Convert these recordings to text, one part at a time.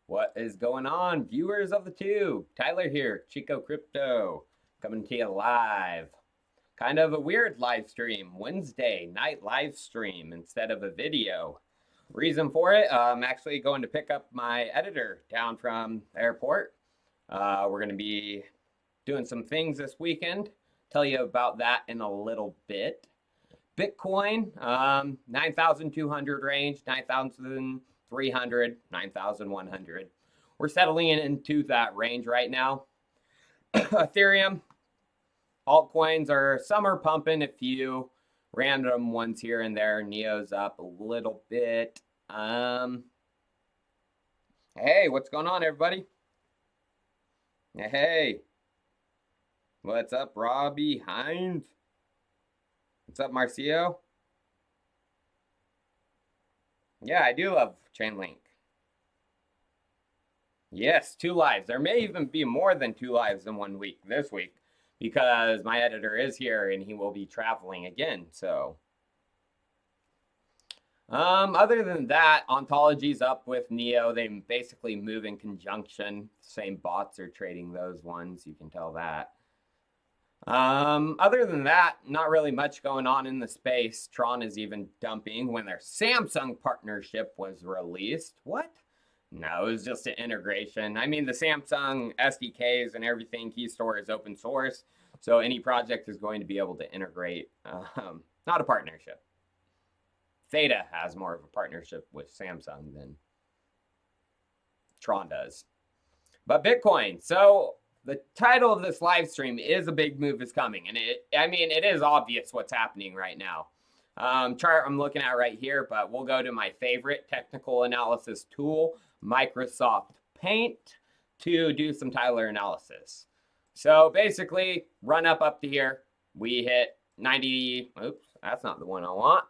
What is going on, viewers of the tube? Tyler here, Chico Crypto, coming to you live. Kind of a weird live stream, Wednesday night live stream instead of a video. Reason for it, I'm actually going to pick up my editor down from the airport. We're going to be doing some things this weekend. Tell you about that in a little bit. Bitcoin, 9,200 range, 9,300, 9,100. We're settling into that range right now. Ethereum, altcoins are some are pumping, a few random ones here and there. Neo's up a little bit. Hey, what's going on, everybody? Hey, what's up, Robbie Hines? What's up, Marcio? Yeah, I do love Chainlink. Yes, 2 lives. There may even be more than 2 lives in 1 week this week because my editor is here and he will be traveling again. So, other than that, Ontology's up with Neo. They basically move in conjunction. Same bots are trading those ones. You can tell that. Other than that, not really much going on in the space. Tron is even dumping when their Samsung partnership was released. What? No, it was just an integration. I mean, the Samsung SDKs and everything, key store is open source. So any project is going to be able to integrate, not a partnership. Theta has more of a partnership with Samsung than Tron does. But Bitcoin. So the title of this live stream is A Big Move is Coming. And it is obvious what's happening right now. Chart I'm looking at right here, but we'll go to my favorite technical analysis tool, Microsoft Paint, to do some Tyler analysis. So basically, run up to here. We hit 90. Oops, that's not the one I want.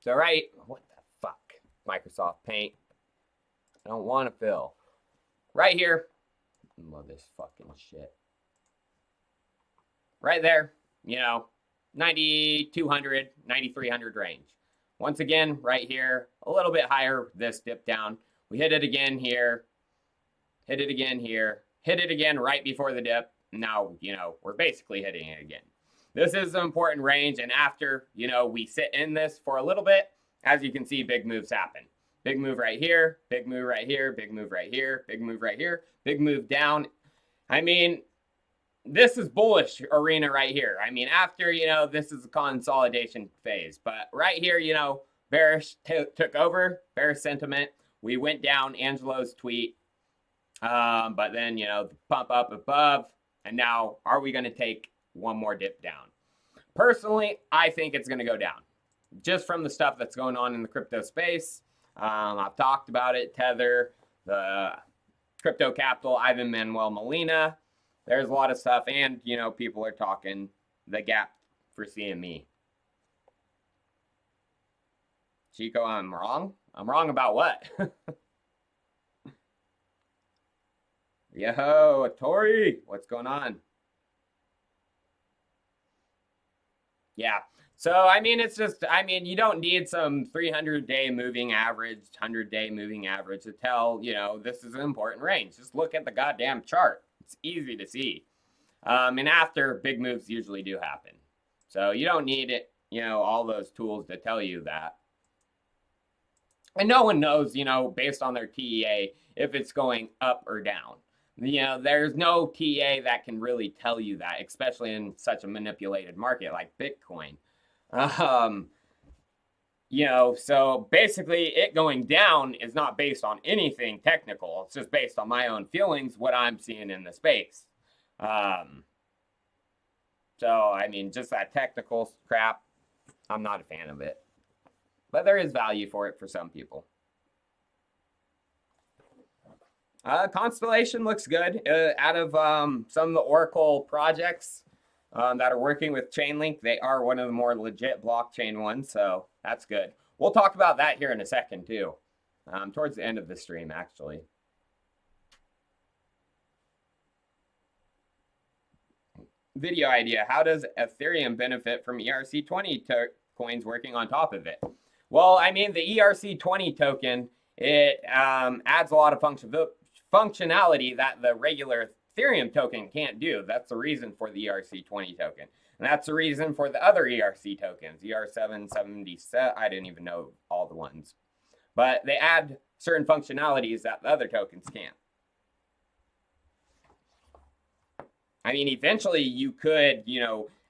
So right, what the fuck? Microsoft Paint. I don't want to fill. Right here. Love this fucking shit. Right there, 9,200, 9,300 range. Once again, right here, a little bit higher, this dip down. We hit it again here, hit it again here, hit it again right before the dip. Now, we're basically hitting it again. This is an important range, and after, we sit in this for a little bit, as you can see, big moves happen. Big move right here, big move right here, big move right here, big move right here, big move down. I mean, this is bullish arena right here. I mean, after, this is a consolidation phase. But right here, bearish took over, bearish sentiment. We went down Angelo's tweet. But then, the pump up above. And now, are we going to take one more dip down? Personally, I think it's going to go down. Just from the stuff that's going on in the crypto space. I've talked about it. Tether, the crypto capital, Ivan Manuel Molina. There's a lot of stuff. And, people are talking the gap for CME. Chico, I'm wrong? I'm wrong about what? Yo, Tori, what's going on? Yeah. So, it's just, you don't need some 300-day moving average, 100-day moving average to tell, this is an important range. Just look at the goddamn chart. It's easy to see. And after, big moves usually do happen. So, you don't need it, all those tools to tell you that. And no one knows, based on their TEA, if it's going up or down. There's no TA that can really tell you that, especially in such a manipulated market like Bitcoin. So basically it going down is not based on anything technical. It's just based on my own feelings, what I'm seeing in the space. So, just that technical crap, I'm not a fan of it. But there is value for it for some people. Constellation looks good. Out of some of the Oracle projects that are working with Chainlink, they are one of the more legit blockchain ones, so that's good. We'll talk about that here in a second, too. Towards the end of the stream, actually. Video idea. How does Ethereum benefit from ERC20 altcoins working on top of it. Well, I mean, the ERC20 token, it adds a lot of functionality that the regular Ethereum token can't do. That's the reason for the ERC20 token. And that's the reason for the other ERC tokens, ER777, I didn't even know all the ones. But they add certain functionalities that the other tokens can't. I mean, eventually you could,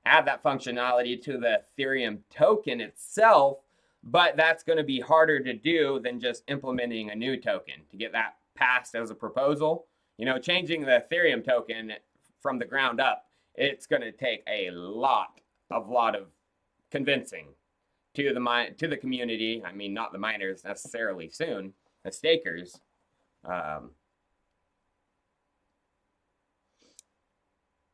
add that functionality to the Ethereum token itself, but that's going to be harder to do than just implementing a new token to get that passed as a proposal. Changing the Ethereum token from the ground up, it's going to take a lot of convincing to the community. I mean, not the miners necessarily soon, the stakers.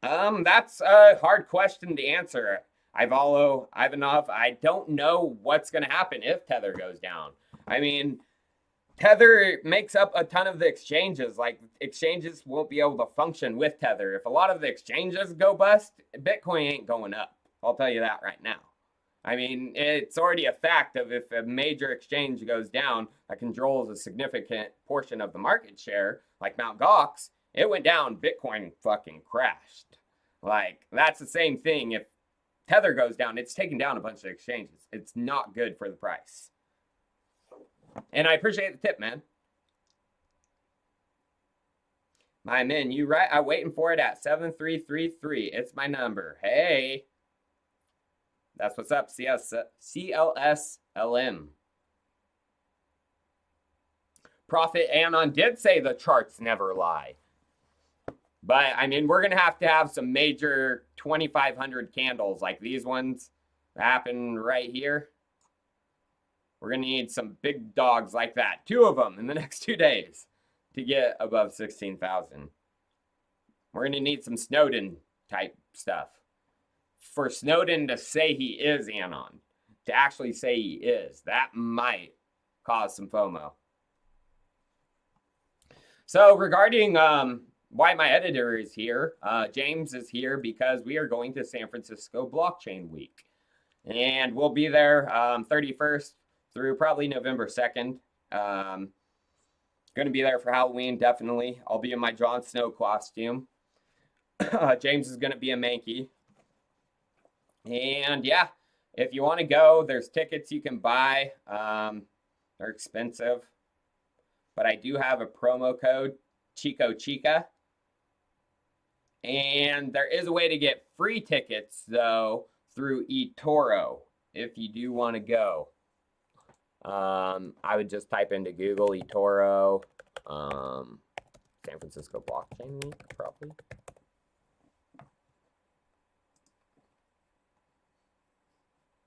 That's a hard question to answer. Ivanov, I don't know what's going to happen if Tether goes down. I mean, Tether makes up a ton of the exchanges. Like, exchanges won't be able to function with Tether. If a lot of the exchanges go bust, Bitcoin ain't going up. I'll tell you that right now. I mean, it's already a fact of if a major exchange goes down that controls a significant portion of the market share, like Mt. Gox, it went down, Bitcoin fucking crashed. Like, that's the same thing. If Tether goes down, it's taking down a bunch of exchanges. It's not good for the price. And I appreciate the tip, man. My man, you right? I'm waiting for it at 7333. It's my number. Hey. That's what's up, CLSLM. Prophet Anon did say the charts never lie. But, I mean, we're going to have some major 2,500 candles like these ones that happen right here. We're going to need some big dogs like that. 2 of them in the next 2 days to get above 16,000. We're going to need some Snowden type stuff. For Snowden to say he is Anon, to actually say he is, that might cause some FOMO. So regarding why my editor is here, James is here because we are going to San Francisco Blockchain Week. And we'll be there 31st through probably November 2nd. Going to be there for Halloween, definitely. I'll be in my Jon Snow costume. James is going to be a Mankey. And yeah, if you want to go, there's tickets you can buy. They're expensive. But I do have a promo code, Chico Chica. And there is a way to get free tickets, though, through eToro, if you do want to go. I would just type into Google eToro, San Francisco Blockchain Week, probably.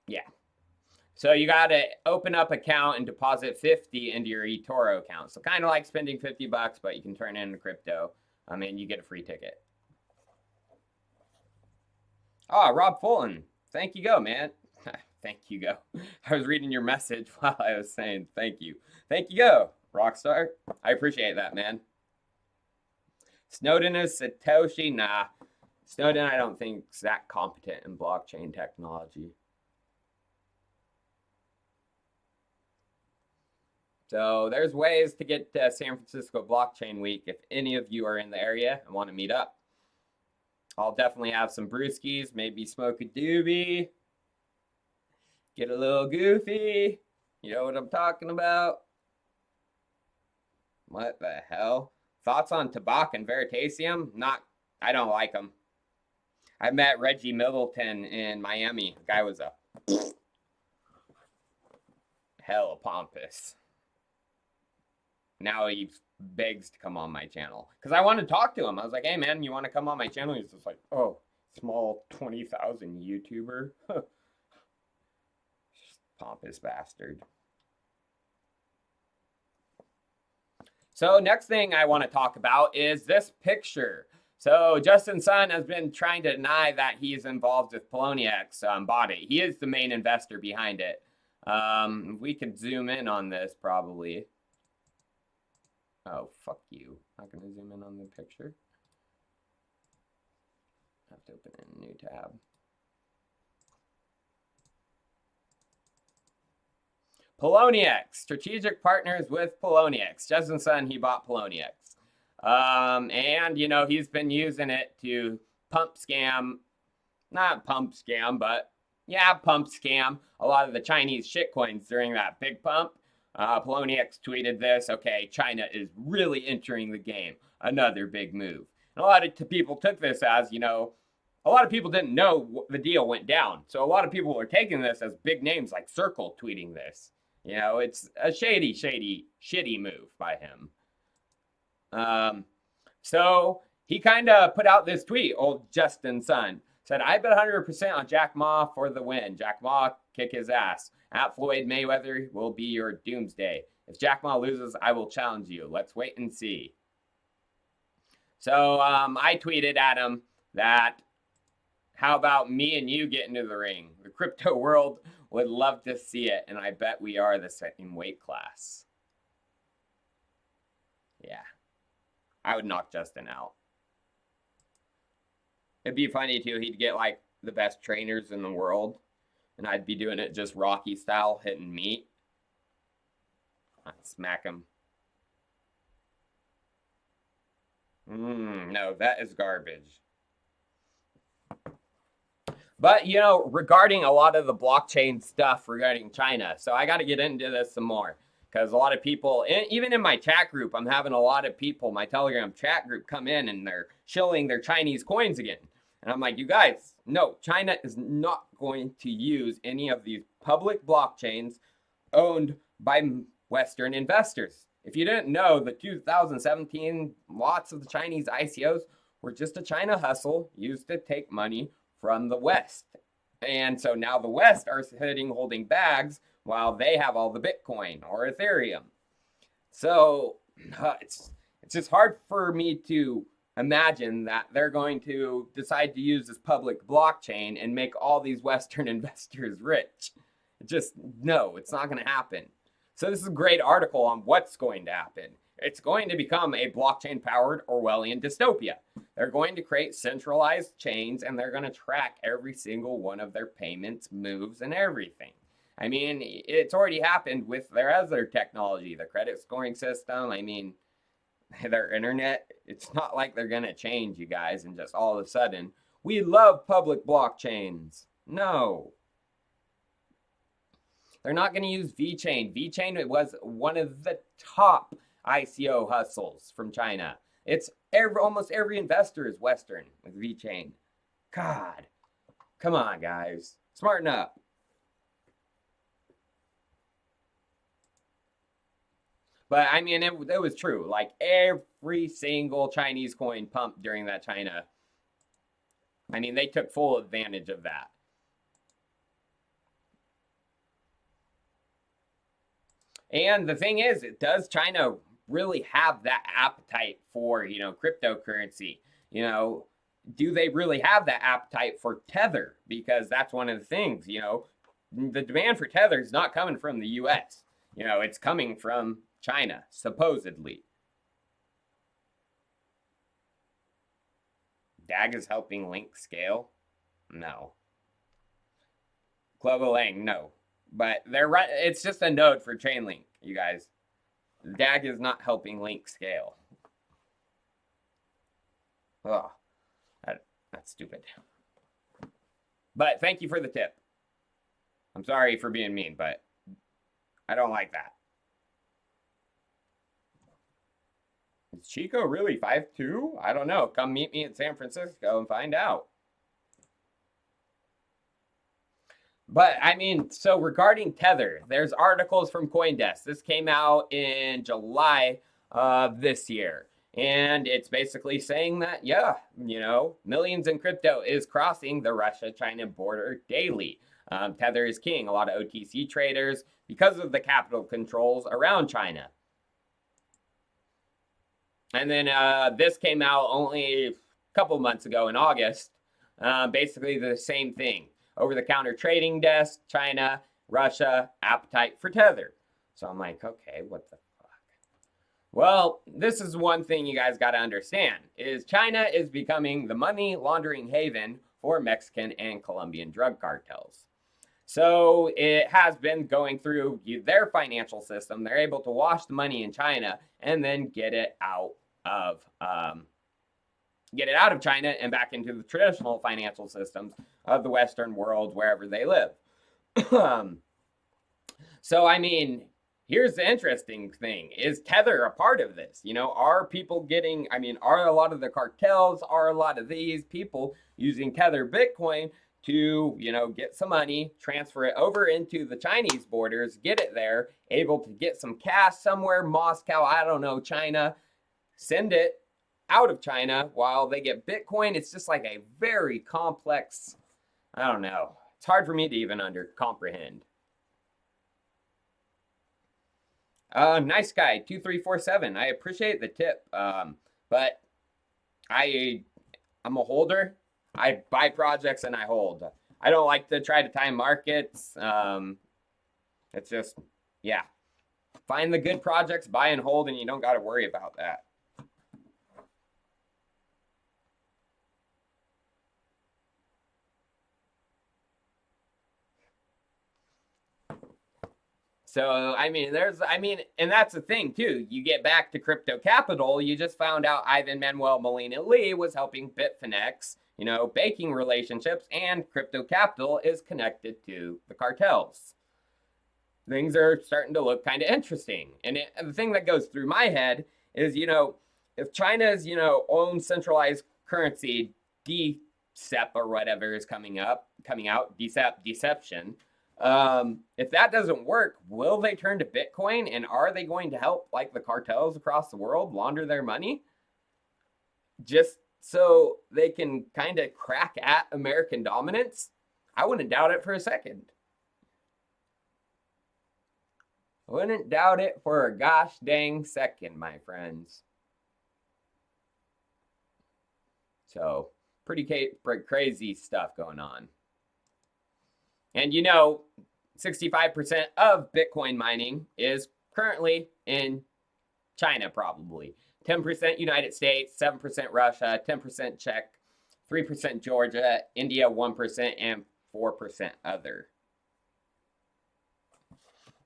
Yeah. So you got to open up account and deposit 50 into your eToro account. So kind of like spending $50, but you can turn it into crypto. I mean, you get a free ticket. Oh, Rob Fulton. Thank you, go, man. Thank you, go. I was reading your message while I was saying thank you. Thank you, go, Rockstar. I appreciate that, man. Snowden is Satoshi? Nah. Snowden, I don't think is that competent in blockchain technology. So there's ways to get to San Francisco Blockchain Week if any of you are in the area and want to meet up. I'll definitely have some brewskis, maybe smoke a doobie, get a little goofy. You know what I'm talking about? What the hell? Thoughts on Tabak and Veritasium? I don't like them. I met Reggie Middleton in Miami. The guy was a hell pompous. Now he begs to come on my channel because I want to talk to him. I was like, hey man, you want to come on my channel? He's just like, oh, small 20,000 YouTuber. Pompous bastard. So next thing I want to talk about is this picture. So Justin Sun has been trying to deny that he's involved with Poloniex bought it. He is the main investor behind it. We could zoom in on this probably. Oh, fuck you. Not going to zoom in on the picture. I have to open a new tab. Poloniex, strategic partners with Poloniex. Justin's son, he bought Poloniex. And, you know, he's been using it to pump scam, not pump scam, but yeah, pump scam a lot of the Chinese shitcoins during that big pump. Poloniex tweeted this, okay, China is really entering the game. Another big move. And a lot of people took this as, you know, a lot of people didn't know the deal went down. So a lot of people were taking this as big names like Circle tweeting this. You know, it's a shitty move by him. So he kind of put out this tweet, old Justin's son. Said, I bet 100% on Jack Ma for the win. Jack Ma, kick his ass. At Floyd Mayweather will be your doomsday. If Jack Ma loses, I will challenge you. Let's wait and see. So I tweeted at him that, how about me and you get into the ring? The crypto world would love to see it, and I bet we are the same weight class. Yeah. I would knock Justin out. It'd be funny, too. He'd get, like, the best trainers in the world. And I'd be doing it just Rocky style, hitting meat. I'd smack him. No, that is garbage. But, you know, regarding a lot of the blockchain stuff regarding China. So I got to get into this some more. Because a lot of people, even in my chat group, I'm having a lot of people, my Telegram chat group, come in and they're shilling their Chinese coins again. And I'm like, you guys, no, China is not going to use any of these public blockchains owned by Western investors. If you didn't know, the 2017 lots of the Chinese ICOs were just a China hustle used to take money from the West. And so now the West are sitting holding bags while they have all the Bitcoin or Ethereum. So it's just hard for me to imagine that they're going to decide to use this public blockchain and make all these Western investors rich. No, it's not going to happen. So this is a great article on what's going to happen. It's going to become a blockchain-powered Orwellian dystopia. They're going to create centralized chains, and they're going to track every single one of their payments, moves, and everything. I mean, it's already happened with their other technology, the credit scoring system. I mean, their internet. It's not like they're going to change, you guys, and just all of a sudden, we love public blockchains. No. They're not going to use VeChain. VeChain was one of the top ICO hustles from China. It's almost every investor is Western with VeChain. God. Come on, guys. Smarten up. But, I mean, it was true. Like, every single Chinese coin pumped during that China. I mean, they took full advantage of that. And the thing is, does China really have that appetite for, you know, cryptocurrency? You know, do they really have that appetite for Tether? Because that's one of the things, you know, the demand for Tether is not coming from the U.S. You know, it's coming from China, supposedly. DAG is helping Link scale? No. Clovo Lang, no. But they're right. It's just a node for Chainlink, you guys. DAG is not helping Link scale. Oh, that's stupid. But thank you for the tip. I'm sorry for being mean, but I don't like that. Is Chico really 5'2"? I don't know. Come meet me in San Francisco and find out. But, I mean, so regarding Tether, there's articles from CoinDesk. This came out in July of this year. And it's basically saying that, yeah, you know, millions in crypto is crossing the Russia-China border daily. Tether is king. A lot of OTC traders because of the capital controls around China. And then this came out only a couple months ago in August. Basically the same thing. Over-the-counter trading desk, China, Russia, appetite for Tether. So I'm like, okay, what the fuck? Well, this is one thing you guys got to understand, is China is becoming the money laundering haven for Mexican and Colombian drug cartels. So it has been going through their financial system. They're able to wash the money in China and then get it out of China and back into the traditional financial systems of the Western world, wherever they live. So, I mean, here's the interesting thing. Is Tether a part of this? You know, are people getting, I mean, are a lot of the cartels, are a lot of these people using Tether Bitcoin to, you know, get some money, transfer it over into the Chinese borders, get it there, able to get some cash somewhere, Moscow, I don't know, China, send it out of China while they get Bitcoin? It's just like a very complex, I don't know. It's hard for me to even comprehend. Nice guy, 2347. I appreciate the tip. But I'm a holder. I buy projects and I hold. I don't like to try to time markets. It's just, yeah. Find the good projects, buy and hold, and you don't got to worry about that. So, I mean, and that's the thing too. You get back to crypto capital, you just found out Ivan Manuel Molina Lee was helping Bitfinex, you know, banking relationships, and crypto capital is connected to the cartels. Things are starting to look kind of interesting. And the thing that goes through my head is, you know, if China's, you know, own centralized currency, DCEP or whatever is coming out, deception, if that doesn't work, will they turn to Bitcoin, and are they going to help like the cartels across the world launder their money just so they can kind of crack at American dominance? I wouldn't doubt it for a second. Wouldn't doubt it for a gosh dang second, my friends. So pretty crazy stuff going on. And you know, 65% of Bitcoin mining is currently in China, probably. 10% United States, 7% Russia, 10% Czech, 3% Georgia, India 1%, and 4% other.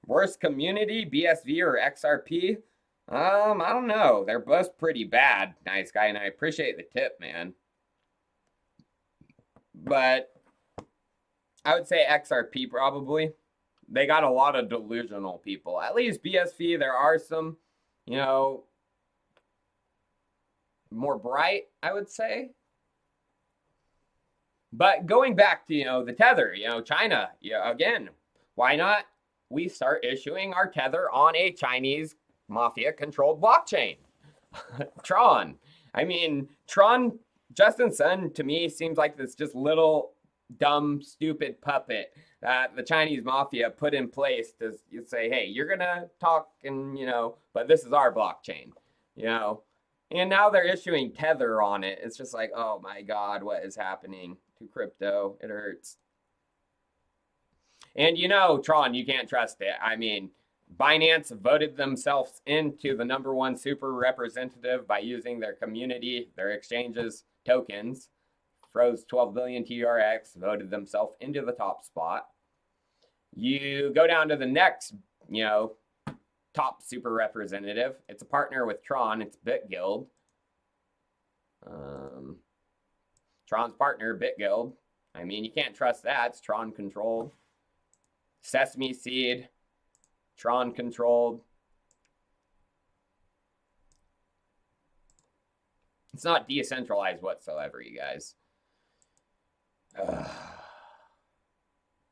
Worst community, BSV or XRP? I don't know. They're both pretty bad, nice guy, and I appreciate the tip, man. But I would say XRP probably. They got a lot of delusional people. At least BSV, there are some, you know, more bright, I would say. But going back to, you know, the Tether, you know, China, yeah, again, why not we start issuing our Tether on a Chinese mafia-controlled blockchain? Tron. I mean, Tron, Justin Sun, to me, seems like this just little dumb, stupid puppet that the Chinese mafia put in place to say, hey, you're going to talk and, you know, but this is our blockchain, you know. And now they're issuing Tether on it. It's just like, oh my God, what is happening to crypto? It hurts. And you know, Tron, you can't trust it. I mean, Binance voted themselves into the #1 super representative by using their community, their exchanges tokens. Froze 12 billion TRX, voted themselves into the top spot. You go down to the next, you know, top super representative. It's a partner with Tron. It's BitGuild. Tron's partner, BitGuild. I mean, you can't trust that. It's Tron controlled. Sesame Seed, Tron controlled. It's not decentralized whatsoever, you guys.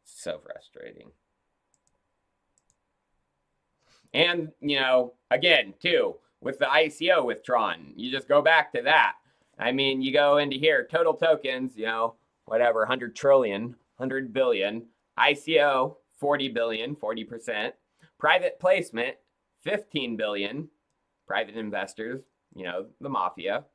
So frustrating. And, you know, again, too, with the ICO with Tron, you just go back to that. I mean, you go into here, total tokens, you know, whatever, 100 trillion, 100 billion. ICO, 40 billion, 40%. Private placement, 15 billion. Private investors, you know, the mafia,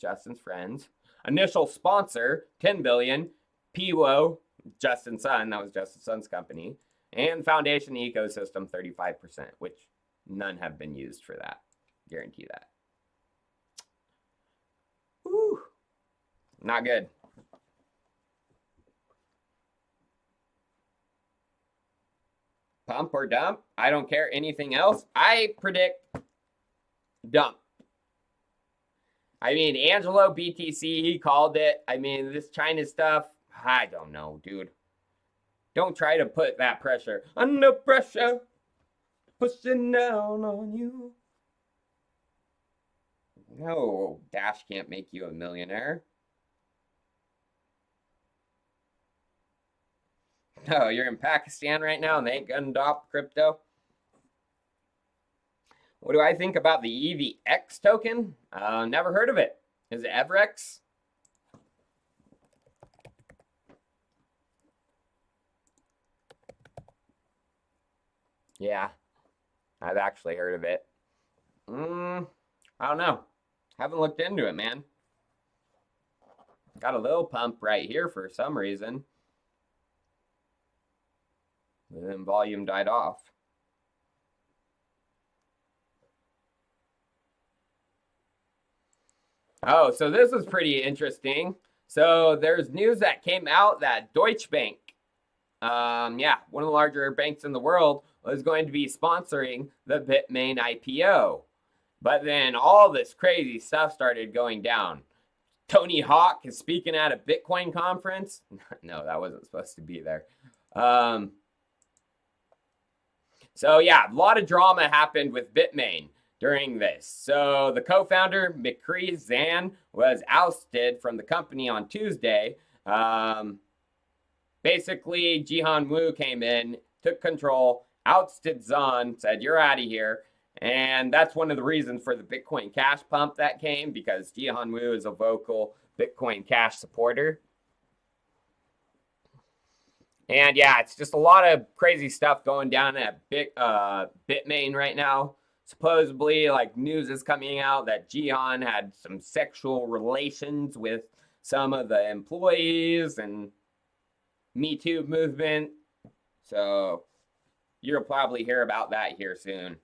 Justin's friends. Initial sponsor, 10 billion. PWO, Justin Sun, that was Justin Sun's company. And foundation ecosystem, 35%, which none have been used for that. Guarantee that. Whew. Not good. pump or dump. I don't care anything else. I predict dump. I mean, Angelo BTC, he called it. I mean, this China stuff, I don't know, dude. Don't try to put that pressure. Under pressure, pushing down on you. No, Dash can't make you a millionaire. No, you're in Pakistan right now and they ain't gonna adopt crypto. What do I think about the EVX token? Never heard of it. Is it Everex? Yeah, I've actually heard of it. I don't know. Haven't looked into it, man. Got a little pump right here for some reason. And then volume died off. Oh, so this is pretty interesting. So there's news that came out that Deutsche Bank, yeah, one of the larger banks in the world, was going to be sponsoring the Bitmain IPO. But then all this crazy stuff started going down. Tony Hawk is speaking at a Bitcoin conference. No, that wasn't supposed to be there. So yeah, a lot of drama happened with Bitmain during this. So the co-founder, McCree Zan, was ousted from the company on Tuesday. Basically, Jihan Wu came in, took control, ousted Zan, said, you're out of here. And that's one of the reasons for the Bitcoin Cash pump that came, because Jihan Wu is a vocal Bitcoin Cash supporter. And yeah, it's just a lot of crazy stuff going down at Bitmain right now. Supposedly, like, news is coming out that Jihan had some sexual relations with some of the employees and Me Too movement. So you'll probably hear about that here soon.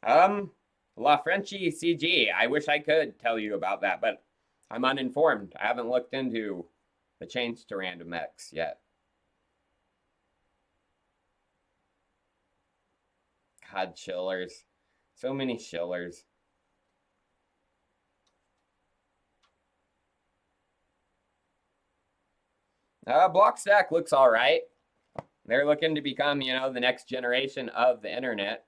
La Frenchie CG. I wish I could tell you about that, but I'm uninformed. I haven't looked into the change to RandomX yet. God, shillers. So many shillers. Blockstack looks all right. They're looking to become, you know, the next generation of the internet.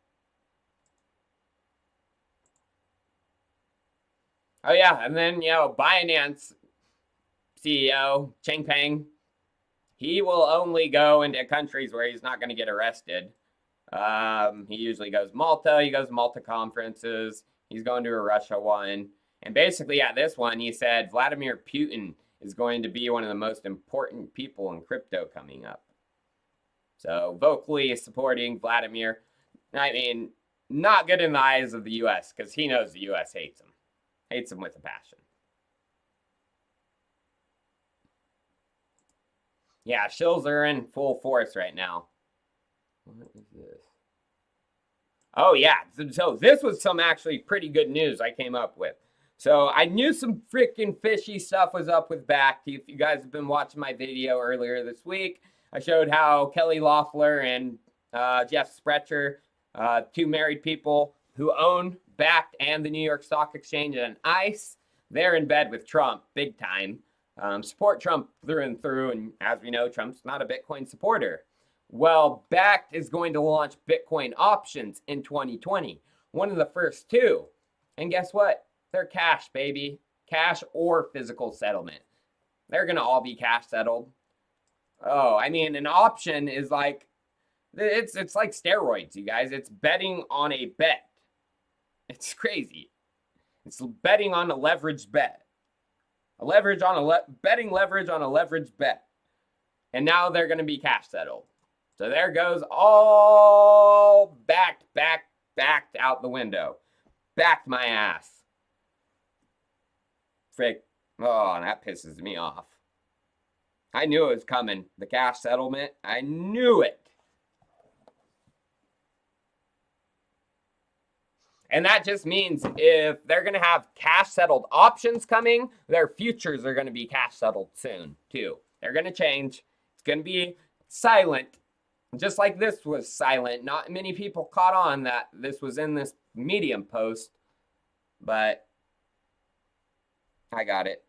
Oh yeah, and then, you know, Binance CEO Changpeng, he will only go into countries where he's not going to get arrested. He usually goes Malta. He goes to Malta conferences. He's going to a Russia one. And basically at this one, he said Vladimir Putin is going to be one of the most important people in crypto coming up. So vocally supporting Vladimir. I mean, not good in the eyes of the U.S. because he knows the U.S. hates him. Hates him with a passion. Yeah, shills are in full force right now. What is this? Oh, yeah. So this was some actually pretty good news I came up with. So I knew some freaking fishy stuff was up with Bakkt. If you guys have been watching my video earlier this week, I showed how Kelly Loeffler and Jeff Sprecher, two married people who own Bakkt and the New York Stock Exchange and ICE, they're in bed with Trump big time. Support Trump through and through, and as we know, Trump's not a Bitcoin supporter. Well, Bakkt is going to launch Bitcoin options in 2020, one of the first two. And guess what? They're cash, baby. Cash or physical settlement. They're going to all be cash settled. Oh, I mean, an option is like, it's like steroids, you guys. It's betting on a bet. It's crazy. It's betting on a leveraged bet. Betting leverage on a leveraged bet. And now they're going to be cash settled. So there goes all backed out the window. Backed my ass. Frick. Oh, that pisses me off. I knew it was coming. The cash settlement. I knew it. And that just means if they're going to have cash settled options coming, their futures are going to be cash settled soon too. They're going to change. It's going to be silent. Just like this was silent. Not many people caught on that this was in this Medium post, but I got it.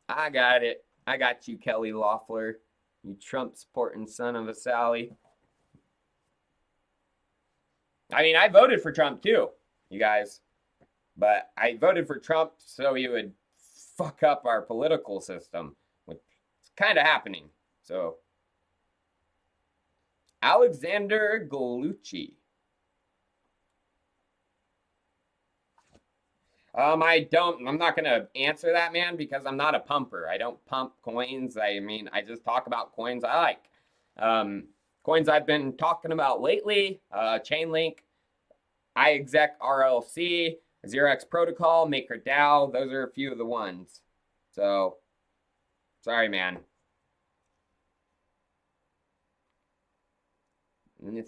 I got it. I got you, Kelly Loeffler, you Trump supporting son of a Sally. I mean, I voted for Trump too, you guys, but I voted for Trump so he would fuck up our political system, which is kind of happening. So, Alexander Galucci. I'm not going to answer that, man, because I'm not a pumper. I don't pump coins. I mean, I just talk about coins I like. Coins I've been talking about lately, Chainlink, iExec RLC, Xerox Protocol, MakerDAO. Those are a few of the ones. So, sorry, man.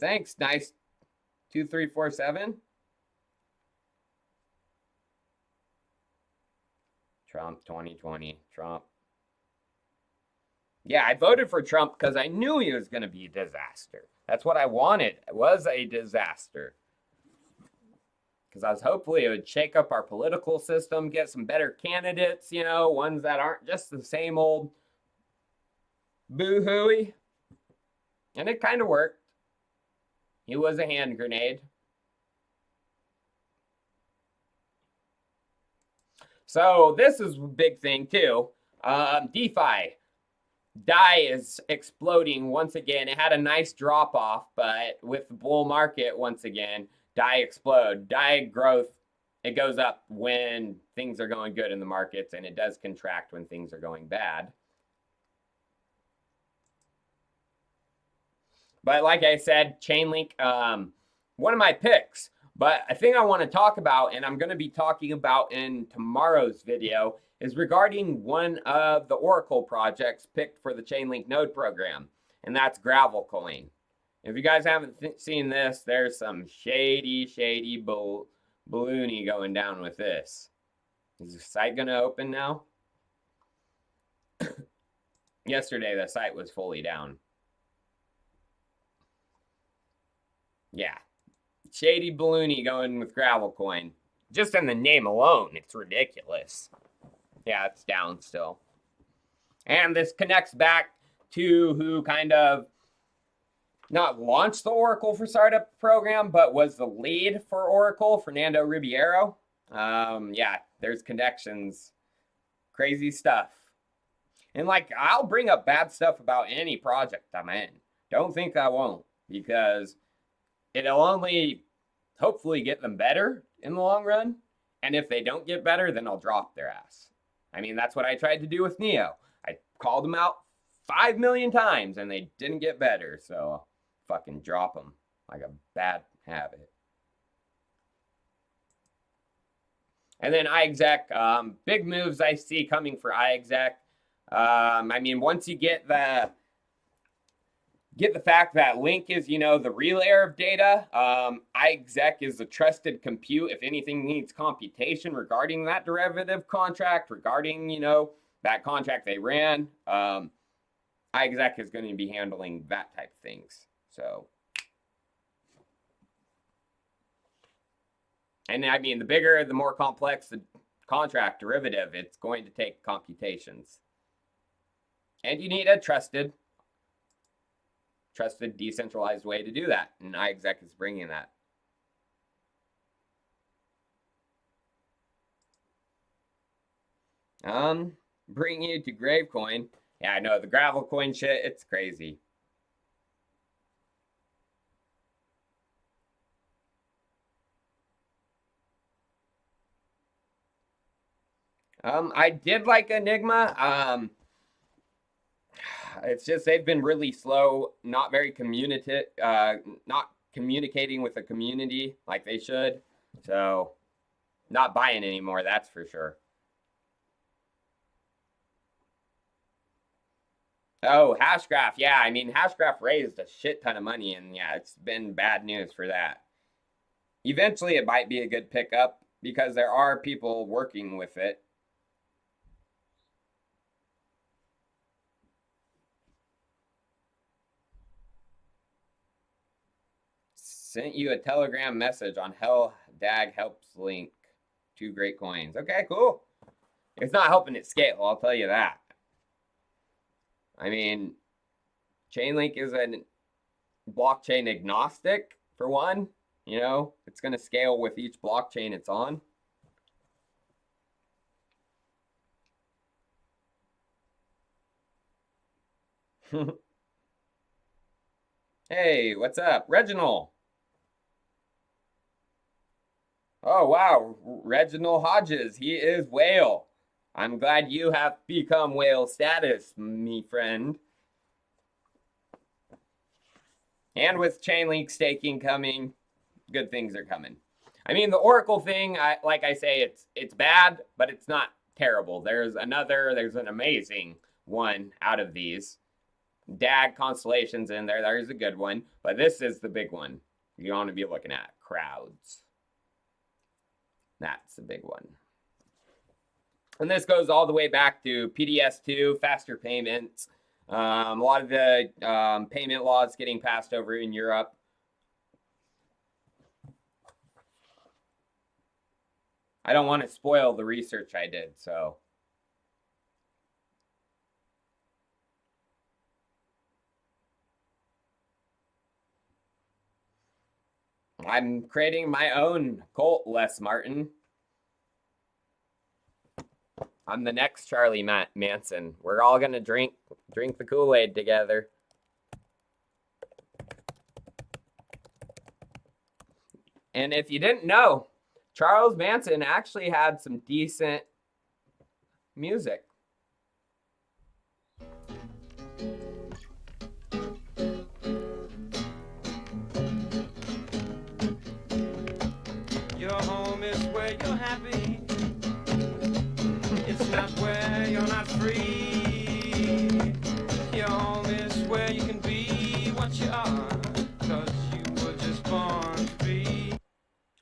Thanks. Nice. 2347. Trump 2020. Trump. Yeah, I voted for Trump because I knew he was going to be a disaster. That's what I wanted. It was a disaster. Because I was hopefully it would shake up our political system, get some better candidates, you know, ones that aren't just the same old boo-hooey. And it kind of worked. He was a hand grenade. So this is a big thing too. DeFi. DAI is exploding once again. It had a nice drop off, but with the bull market once again, DAI explode. DAI growth, it goes up when things are going good in the markets, and it does contract when things are going bad. But like I said, Chainlink, one of my picks. But a thing I want to talk about, and I'm going to be talking about in tomorrow's video, is regarding one of the Oracle projects picked for the Chainlink node program, and that's Gravel Coin. If you guys haven't seen this, there's some shady balloony going down with this. Is the site going to open now? Yesterday, the site was fully down. Yeah. Shady balloony going with Gravel Coin. Just in the name alone, it's ridiculous. Yeah, it's down still. And this connects back to who kind of not launched the Oracle for Startup program, but was the lead for Oracle, Fernando Ribeiro. Yeah, there's connections. Crazy stuff. And like, I'll bring up bad stuff about any project I'm in. Don't think I won't, because it'll only hopefully get them better in the long run. And if they don't get better, then I'll drop their ass. I mean, that's what I tried to do with Neo. I called them out 5 million times and they didn't get better. So I'll fucking drop them like a bad habit. And then iExec, big moves I see coming for iExec. I mean, once you get the fact that Link is, you know, the relayer of data. iExec is a trusted compute. If anything needs computation regarding that derivative contract, regarding, you know, that contract they ran, iExec is going to be handling that type of things. So, and I mean, the bigger, the more complex the contract derivative, it's going to take computations. And you need a trusted decentralized way to do that, and iExec is bringing that. Bring you to Gravecoin. Yeah, I know the Gravel Coin shit, it's crazy. I did like Enigma. It's just they've been really slow, not very not communicating with the community like they should. So, not buying anymore, that's for sure. Oh, Hashgraph. Yeah, I mean, Hashgraph raised a shit ton of money, and yeah, it's been bad news for that. Eventually, it might be a good pickup because there are people working with it. Sent you a Telegram message on Hell Dag Helps link. 2 great coins. Okay, cool. It's not helping it scale, I'll tell you that. I mean, Chainlink is a blockchain agnostic, for one. You know, it's going to scale with each blockchain it's on. Hey, what's up? Reginald. Oh, wow. Reginald Hodges. He is whale. I'm glad you have become whale status, me friend. And with Chainlink staking coming, good things are coming. I mean, the Oracle thing, like I say, it's bad, but it's not terrible. There's an amazing one out of these. DAG Constellations in there. There's a good one. But this is the big one you want to be looking at. Crowds. That's the big one. And this goes all the way back to PDS2, faster payments. A lot of the payment laws getting passed over in Europe. I don't want to spoil the research I did, so. I'm creating my own cult, Les Martin. I'm the next Charlie Manson. We're all gonna drink the Kool-Aid together. And if you didn't know, Charles Manson actually had some decent music. Your home is where you're happy. It's not where you're not free. Your home is where you can be what you are, 'cause you were just born to be.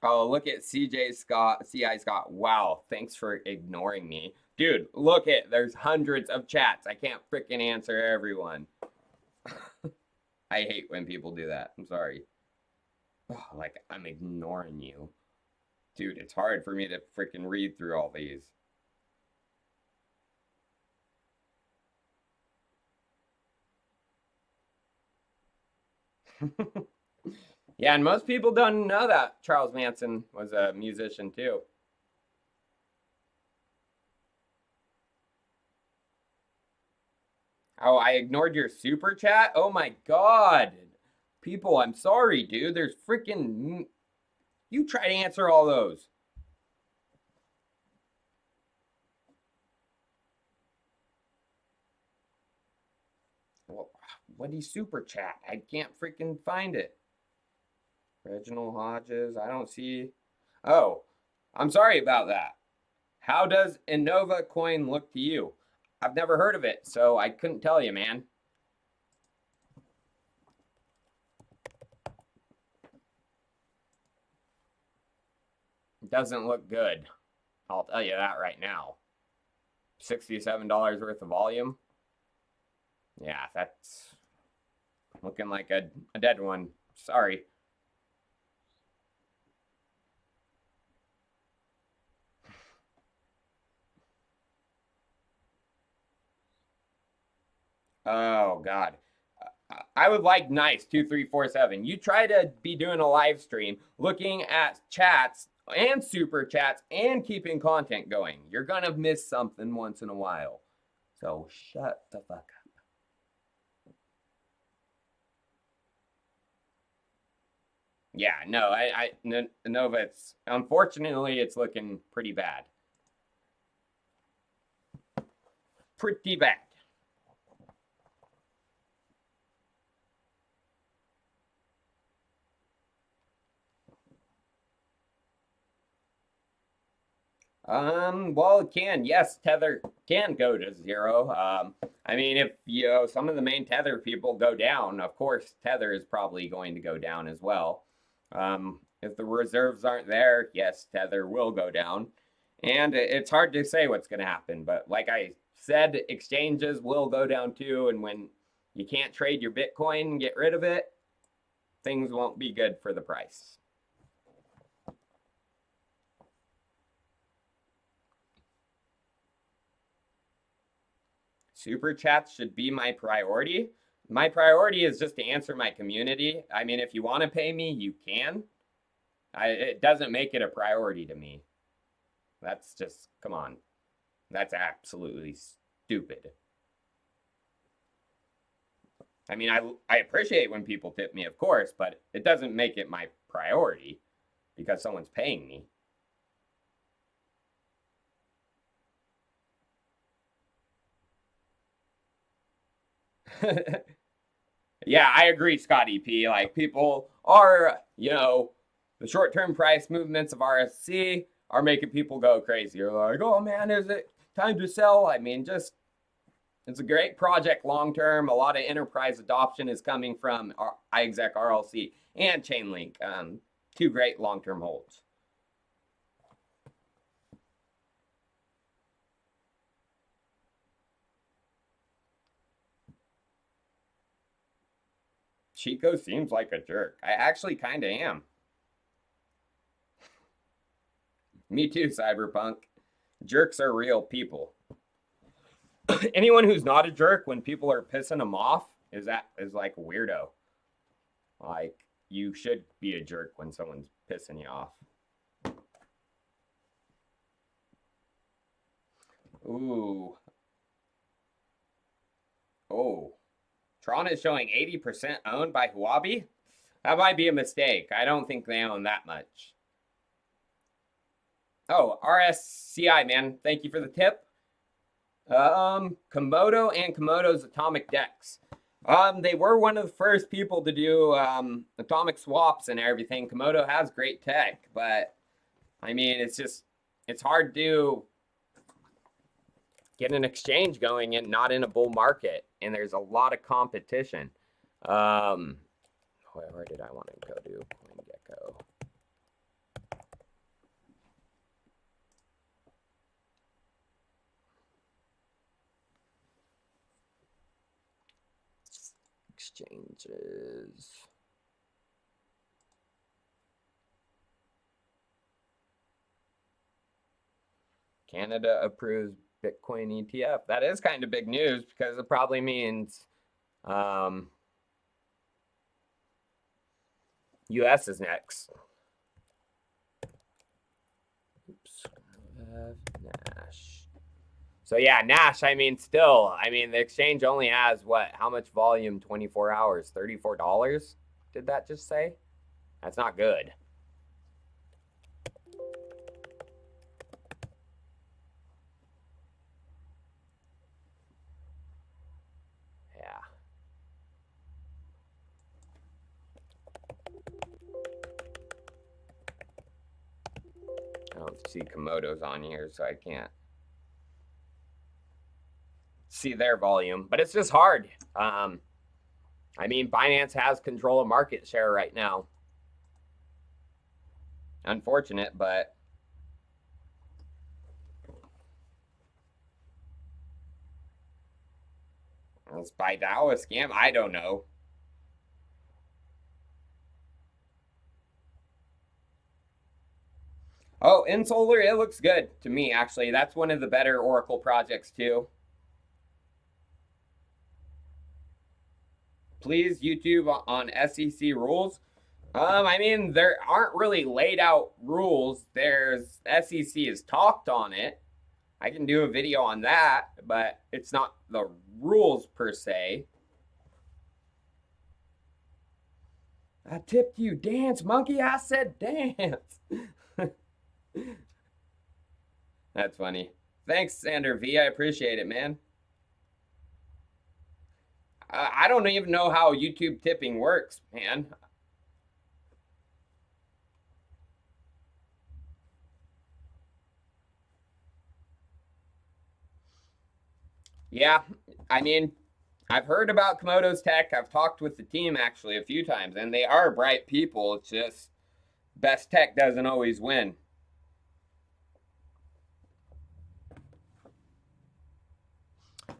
Oh, look at CI Scott. Wow, thanks for ignoring me. Dude, look at, there's hundreds of chats. I can't freaking answer everyone. I hate when people do that. I'm sorry. Oh, like, I'm ignoring you. Dude, it's hard for me to freaking read through all these. Yeah, and most people don't know that Charles Manson was a musician too. Oh, I ignored your super chat? Oh my god. People, I'm sorry, dude. There's freaking... You try to answer all those. Well, what do you super chat? I can't freaking find it. Reginald Hodges, I don't see... Oh, I'm sorry about that. How does Innova coin look to you? I've never heard of it, so I couldn't tell you, man. It doesn't look good. I'll tell you that right now. $67 worth of volume. Yeah, that's looking like a dead one. Sorry. Oh, God. I would like nice 2347. You try to be doing a live stream looking at chats and super chats and keeping content going. You're going to miss something once in a while. So shut the fuck up. Yeah, no, Nova, it's unfortunately it's looking pretty bad. Pretty bad. Well, it can. Yes, Tether can go to zero. I mean, if, you know, some of the main Tether people go down, of course, Tether is probably going to go down as well. If the reserves aren't there, yes, Tether will go down. And it's hard to say what's going to happen. But like I said, exchanges will go down too. And when you can't trade your Bitcoin and get rid of it, things won't be good for the price. Super chats should be my priority. My priority is just to answer my community. I mean, if you want to pay me, you can. It doesn't make it a priority to me. That's just, come on. That's absolutely stupid. I mean, I appreciate when people tip me, of course, but it doesn't make it my priority because someone's paying me. Yeah, I agree, Scotty P. Like, people are, you know, the short-term price movements of RSC are making people go crazy. You're like, oh man, is it time to sell? I mean, just, it's a great project long-term. A lot of enterprise adoption is coming from iExec, RLC, and Chainlink. Two great long-term holds. Chico seems like a jerk. I actually kind of am. Me too, Cyberpunk. Jerks are real people. Anyone who's not a jerk when people are pissing them off is like a weirdo. Like, you should be a jerk when someone's pissing you off. Ooh. Oh. Tron is showing 80% owned by Huobi? That might be a mistake. I don't think they own that much. Oh, RSCI, man. Thank you for the tip. Komodo and Komodo's atomic DEX. They were one of the first people to do atomic swaps and everything. Komodo has great tech, but I mean, it's hard to get an exchange going and not in a bull market, and there's a lot of competition. Where did I want to go to? CoinGecko. Exchanges. Canada approves Bitcoin ETF. That is kind of big news because it probably means US is next. Oops. Nash. So yeah, Nash, I mean, still, I mean, the exchange only has what? How much volume? 24 hours, $34? Did that just say? That's not good. Yeah. I don't see Komodo's on here, so I can't see their volume, but it's just hard. I mean, Binance has control of market share right now. Unfortunate, but it's by Dow a scam? I don't know. Oh, Insolar, it looks good to me, actually. That's one of the better Oracle projects, too. Please, YouTube on SEC rules. I mean, there aren't really laid out rules. There's SEC has talked on it. I can do a video on that, but it's not the rules per se. I tipped you, dance, monkey. I said dance. That's funny. Thanks, Sander V. I appreciate it, man. I don't even know how YouTube tipping works, man. Yeah, I mean, I've heard about Komodo's tech. I've talked with the team actually a few times, and they are bright people. It's just best tech doesn't always win.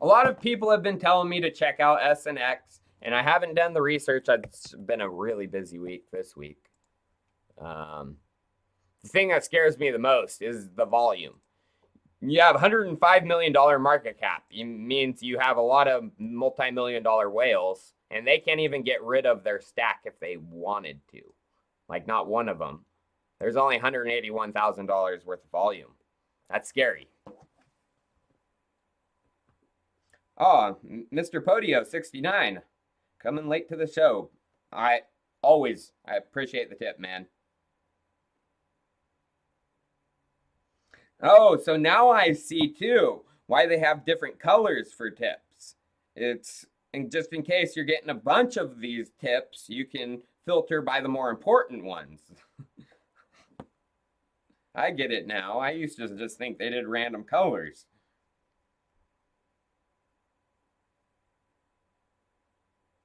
A lot of people have been telling me to check out SNX And I haven't done the research. It's been a really busy week this week. The thing that scares me the most is the volume. You have $105 million market cap. It means you have a lot of multi-million dollar whales, and they can't even get rid of their stack if they wanted to. Like, not one of them. There's only $181,000 worth of volume. That's scary. Oh, Mr. Podio 69, coming late to the show. I appreciate the tip, man. Oh, so now I see too why they have different colors for tips. It's and just in case you're getting a bunch of these tips, you can filter by the more important ones. I get it now. I used to just think they did random colors.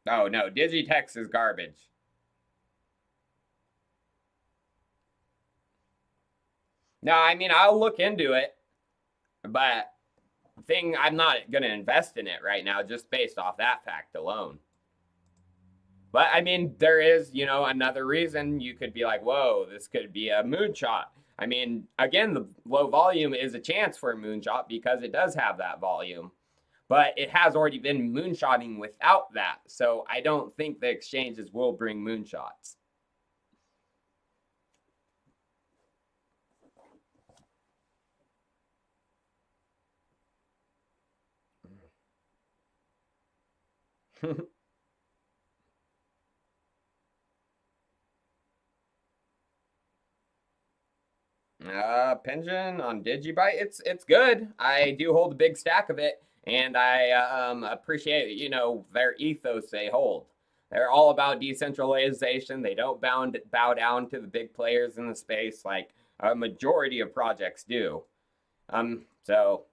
Oh no, Digitex is garbage. No, I mean, I'll look into it, but I'm not going to invest in it right now just based off that fact alone. But I mean, there is, another reason you could be like, whoa, this could be a moonshot. I mean, again, the low volume is a chance for a moonshot because it does have that volume. But it has already been moonshotting without that. So I don't think the exchanges will bring moonshots. Pension on Digibyte, it's good. I do hold a big stack of it, and I appreciate their ethos they hold. They're all about decentralization. They don't bow down to the big players in the space like a majority of projects do. So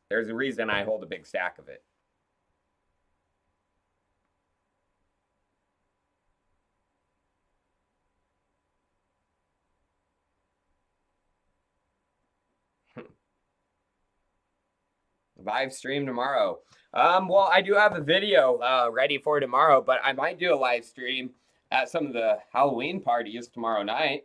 there's a reason I hold a big stack of it. Live stream tomorrow. Well, I do have a video ready for tomorrow, but I might do a live stream at some of the Halloween parties tomorrow night.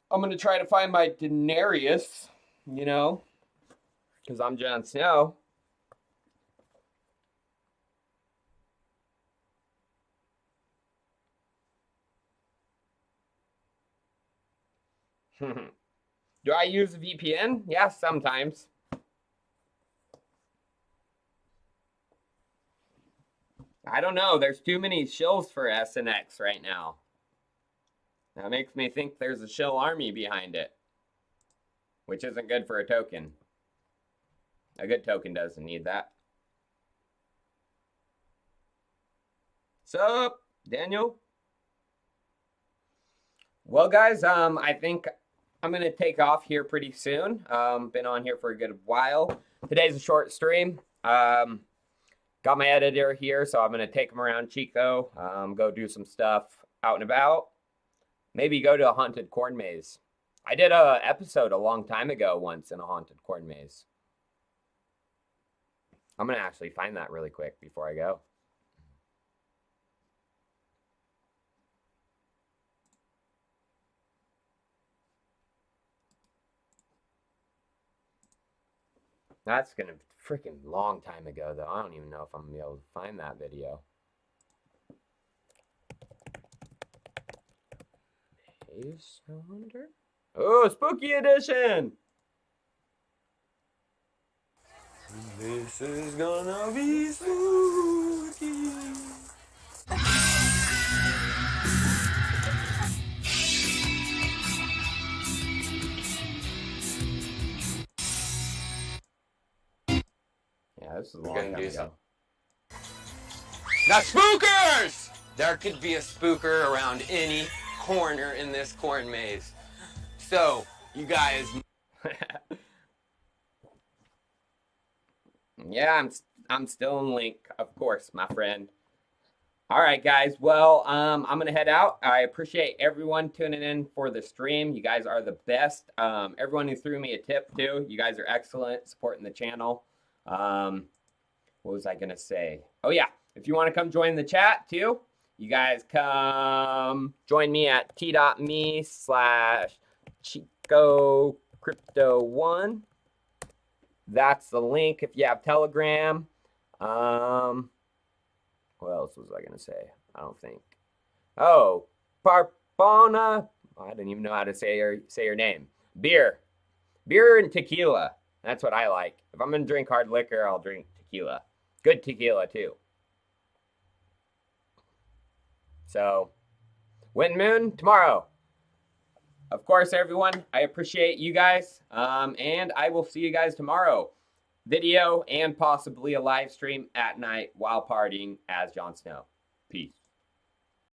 I'm going to try to find my Daenerys, because I'm Jon Snow. Do I use a VPN? Yeah, sometimes. I don't know. There's too many shills for SNX right now. That makes me think there's a shill army behind it, which isn't good for a token. A good token doesn't need that. Sup, Daniel? Well, guys, I think I'm going to take off here pretty soon. Been on here for a good while. Today's a short stream. Got my editor here, so I'm going to take him around Chico, go do some stuff out and about. Maybe go to a haunted corn maze. I did an episode a long time ago once in a haunted corn maze. I'm going to actually find that really quick before I go. That's going to freaking long time ago, though. I don't even know if I'm going to be able to find that video. Maze, I wonder? Oh, spooky edition! This is gonna be spooky. Yeah, this is a long time ago. Now, spookers! There could be a spooker around any corner in this corn maze. So, you guys... Yeah, I'm still in Link, of course, my friend. All right, guys. Well, I'm gonna head out. I appreciate everyone tuning in for the stream. You guys are the best. Everyone who threw me a tip too. You guys are excellent, supporting the channel. What was I going to say? Oh, yeah. If you want to come join the chat too, you guys come join me at t.me/Chico Crypto1. That's the link if you have Telegram. What else was I going to say? I don't think. Oh, Parpona. I didn't even know how to say your name. Beer and tequila. That's what I like. If I'm going to drink hard liquor, I'll drink tequila. Good tequila, too. So, Wind Moon tomorrow. Of course, everyone, I appreciate you guys. And I will see you guys tomorrow. Video and possibly a live stream at night while partying as Jon Snow. Peace.